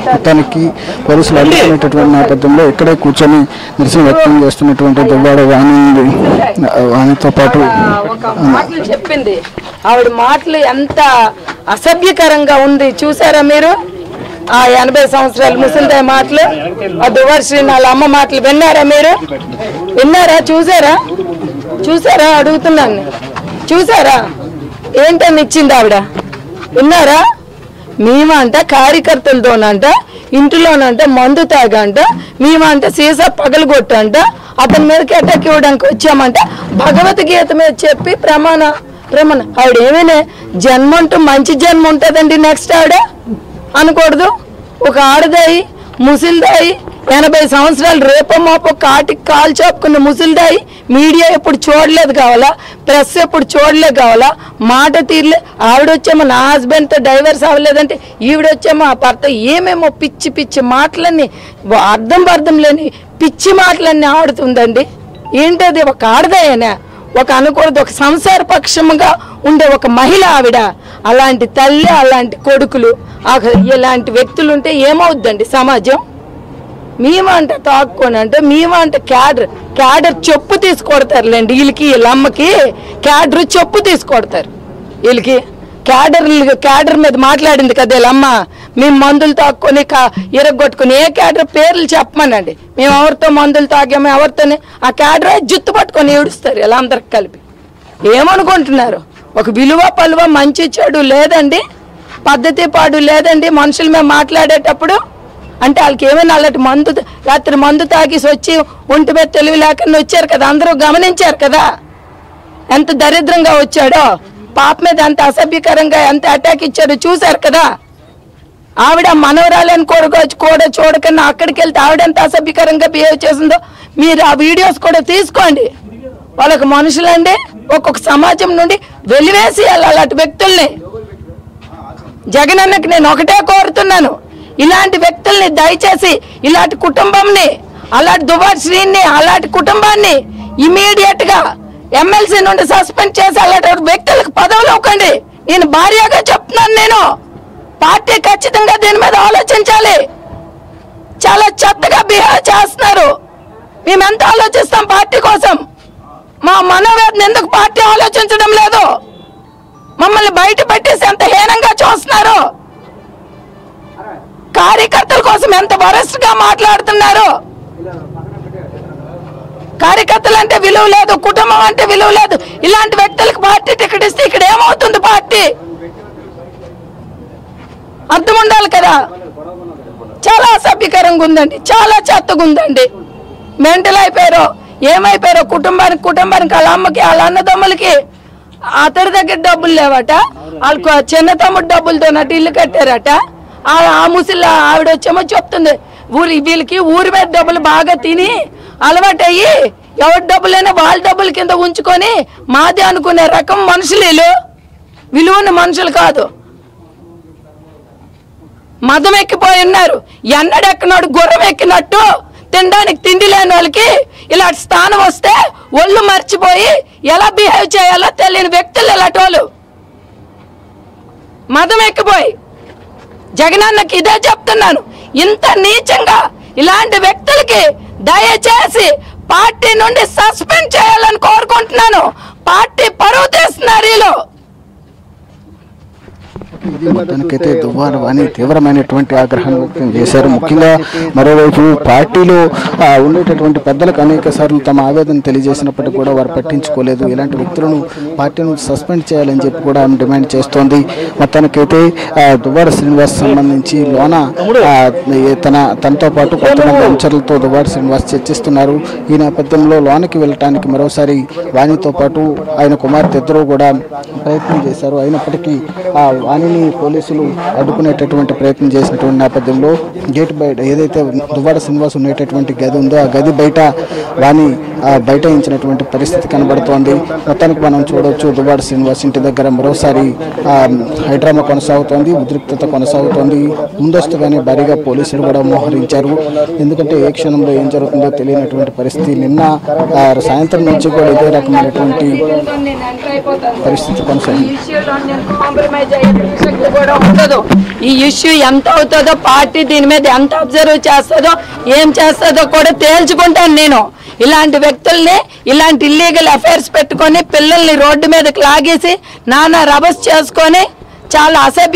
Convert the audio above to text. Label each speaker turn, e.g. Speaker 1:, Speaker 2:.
Speaker 1: మొత్తానికి పోలీసులు అడ్డుకునేటటువంటి నేపథ్యంలో ఇక్కడే కూర్చొని నిరసన వ్యక్తం చేస్తున్నటువంటి దువ్వాడ వాణితో పాటు
Speaker 2: మాటలు చెప్పింది. ఆవిడ మాటలు ఎంత అసభ్యకరంగా ఉంది చూసారా మీరు? ఆ 80 సంవత్సరాల ముసలిదాయి మాటలు, ఆ దువ్వాడ శ్రీనాథ్ అమ్మ మాటలు విన్నారా మీరు? విన్నారా? చూసారా అడుగుతున్నాను. చూసారా ఏంటని ఇచ్చింది ఆవిడ? విన్నారా? మేమంట కార్యకర్తలతోనంట ఇంటిలోనంట మందు తాగంట, మేమంట సీసా పగలగొట్టంట, అతని మీదకి అటాక్ ఇవ్వడానికి వచ్చామంట. భగవద్గీత మీద చెప్పి ప్రమాణ ఆవిడ ఏమైనా జన్మ అంటూ మంచి జన్మ ఉంటుందండి నెక్స్ట్ ఆవిడ అనకూడదు. ఒక ఆడదాయి ముసిల్దాయి 80 సంవత్సరాలు రేపో మాపో కాటికి కాలు చాపుకున్న ముసిల్దాయి మీడియా ఎప్పుడు చూడలేదు కావాలా, ప్రెస్ ఎప్పుడు చూడలేదు కావాలా, మాట తీరలే. ఆవిడొచ్చేమో నా హస్బెండ్తో డైవర్స్ అవ్వలేదంటే ఈవిడొచ్చేమో ఆ భర్త ఏమేమో పిచ్చి పిచ్చి మాటలన్నీ అర్థం లేని పిచ్చి మాటలన్నీ ఆడుతుందండి. ఏంటది? ఒక ఆడదాయనా? ఒక అనకూడదు, ఒక సంసార పక్షముగా ఉండే ఒక మహిళ ఆవిడ. అలాంటి తల్లి, అలాంటి కొడుకులు, ఇలాంటి వ్యక్తులు ఉంటే ఏమవుద్దండి సమాజం? మేమంట తాక్కోనంటే మేమంట క్యాడర్ చెప్పు తీసుకొడతారులేండి. వీళ్ళకి వీళ్ళ అమ్మకి క్యాడర్ చెప్పు తీసుకొడతారు. వీళ్ళకి క్యాడర్ మీద మాట్లాడింది కదా వీళ్ళమ్మ, మేము మందులు తాక్కొని ఇరగొట్టుకుని ఏ క్యాడర్ పేర్లు చెప్పమనండి. మేము ఎవరితో మందులు తాగాము ఎవరితోనే ఆ క్యాడర్ జుత్తు పట్టుకొని ఏడుస్తారు ఇలా అందరికి కలిపి. ఏమనుకుంటున్నారు? ఒక విలువ పలువ మంచి చెడు లేదండి, పద్ధతి పాడు లేదండి మనుషుల మీద మాట్లాడేటప్పుడు. అంటే వాళ్ళకి ఏమైనా అలాంటి రాత్రి మందు తాగేసి వచ్చి ఒంటి మీద తెలివి లేకుండా వచ్చారు కదా, అందరూ గమనించారు కదా ఎంత దరిద్రంగా వచ్చాడో, పాప మీద ఎంత అసభ్యకరంగా ఎంత అటాక్ ఇచ్చాడో చూశారు కదా. ఆవిడ మనవరాలని కూడా చూడకన్నా అక్కడికి వెళ్తే ఆవిడ ఎంత అసభ్యకరంగా బిహేవ్ చేసిందో మీరు ఆ వీడియోస్ కూడా తీసుకోండి. వాళ్ళకి మనుషులండి ఒక్కొక్క సమాజం నుండి వెలివేసి అలాంటి వ్యక్తుల్ని. జగన్ అన్నకి నేను ఒకటే కోరుతున్నాను, ఇలాంటి వ్యక్తుల్ని దయచేసి ఇలాంటి కుటుంబంని, అలాంటి దువ్వాడ శ్రీని అలాంటి కుటుంబాన్ని ఇమీడియట్ గా ఎమ్మెల్సీ నుండి సస్పెండ్ చేసి అలాంటి వ్యక్తులకు పదవులు ఇవ్వకండి. నేను భార్యగా చెప్తున్నాను. నేను పార్టీ ఖచ్చితంగా దీని మీద ఆలోచించాలి. చాలా చెత్తగా బిహేవ్ చేస్తున్నారు. మేము ఎంత ఆలోచిస్తాం పార్టీ కోసం? మా మనోవేదన ఎందుకు పార్టీ ఆలోచించడం లేదు? మమ్మల్ని బయట పెట్టేసి ఎంత హీనంగా చూస్తున్నారు. కార్యకర్తల కోసం ఎంత వరస్ట్ గా మాట్లాడుతున్నారు. కార్యకర్తలు అంటే విలువ లేదు, కుటుంబం అంటే విలువ లేదు. ఇలాంటి వ్యక్తులకు పార్టీ టికెట్ ఇస్తే ఇక్కడ ఏమవుతుంది? పార్టీ అర్థం ఉండాలి కదా. చాలా అసభ్యకరంగా ఉందండి, చాలా చెత్తగా ఉందండి. మెంటల్ అయిపోయారో ఏమైపోయారో. కుటుంబానికి వాళ్ళ అమ్మకి వాళ్ళ అన్నదమ్ములకి అతడి దగ్గర డబ్బులు లేవట, వాళ్ళకు చిన్న తమ్ముడు డబ్బులతో నటు ఇల్లు కట్టారట. ఆ ముసలి ఆవిడ వచ్చేమో చెప్తుంది వీళ్ళకి ఊరి మీద డబ్బులు బాగా తిని అలవాటయ్యి ఎవరి డబ్బులైనా వాళ్ళ డబ్బుల కింద ఉంచుకొని మాది అనుకునే రకం మనుషులు, విలువన్న మనుషులు కాదు. మదం ఎక్కిపోయి ఉన్నారు. ఎన్నడెక్కనాడు గుర్రం ఎక్కినట్టు తినడానికి తిండి లేని వాళ్ళకి ఇలాంటి స్థానం వస్తే ఒళ్ళు మర్చిపోయి ఎలా బిహేవ్ చేయాలో తెలియని వ్యక్తులు ఇలాంటి వాళ్ళు. మదం ఎక్కిపోయి జగనన్నకి ఇదే చెప్తున్నాను, ఇంత నీచంగా ఇలాంటి వ్యక్తులకి దయచేసి పార్టీ నుండి సస్పెండ్ చేయాలని కోరుకుంటున్నాను. పార్టీ పరువు తీస్తున్నారు వీళ్ళు.
Speaker 1: ఇది మొత్తానికైతే దువ్వాడ వాణి తీవ్రమైనటువంటి ఆగ్రహాన్ని వ్యక్తం చేశారు. ముఖ్యంగా మరోవైపు పార్టీలో ఉండేటటువంటి పెద్దలకు అనేక సార్లు తమ ఆవేదన తెలియజేసినప్పటికీ కూడా వారు పట్టించుకోలేదు. ఇలాంటి వ్యక్తులను పార్టీ నుంచి సస్పెండ్ చేయాలని చెప్పి కూడా ఆమె డిమాండ్ చేస్తోంది. మొత్తానికైతే దువ్వాడ శ్రీనివాస్ సంబంధించి లోన తనతో పాటు కొంతమంది అనుచరులతో దువ్వాడ శ్రీనివాస్ చర్చిస్తున్నారు. ఈ నేపథ్యంలో లోనకి వెళ్ళటానికి మరోసారి వాణితో పాటు ఆయన కుమార్తె ఇద్దరు కూడా ప్రయత్నం చేశారు. అయినప్పటికీ వాణిని పోలీసులు అడ్డుకునేటటువంటి ప్రయత్నం చేసినటువంటి నేపథ్యంలో గేట్ బయట ఏదైతే దువ్వాడ శ్రీనివాస్ ఉండేటటువంటి గది ఉందో ఆ గది బయట వాణి బైఠాయించినటువంటి పరిస్థితి కనబడుతోంది. మొత్తానికి మనం చూడవచ్చు దువ్వాడ శ్రీనివాస్ ఇంటి దగ్గర మరోసారి హైడ్రామా కొనసాగుతోంది, ఉద్రిక్తత కొనసాగుతోంది. ముందస్తుగానే భారీగా పోలీసులు కూడా మోహరించారు. ఎందుకంటే ఏ క్షణంలో ఏం జరుగుతుందో తెలియనటువంటి పరిస్థితి. నిన్న సాయంత్రం నుంచి కూడా ఇదే రకమైనటువంటి పరిస్థితి కొనసాగింది.
Speaker 2: రెస్పెక్ట్ కూడా ఉండదు. ఈ ఇష్యూ ఎంత అవుతుందో, పార్టీ దీని మీద ఎంత అబ్జర్వ్ చేస్తుందో, ఏం చేస్తుందో కూడా తేల్చుకుంటాను నేను. ఇలాంటి వ్యక్తుల్ని, ఇలాంటి ఇల్లీగల్ అఫైర్స్ పెట్టుకొని పిల్లల్ని రోడ్డు మీదకి లాగేసి నానా రభస్ చేసుకొని చాలా అసభ్య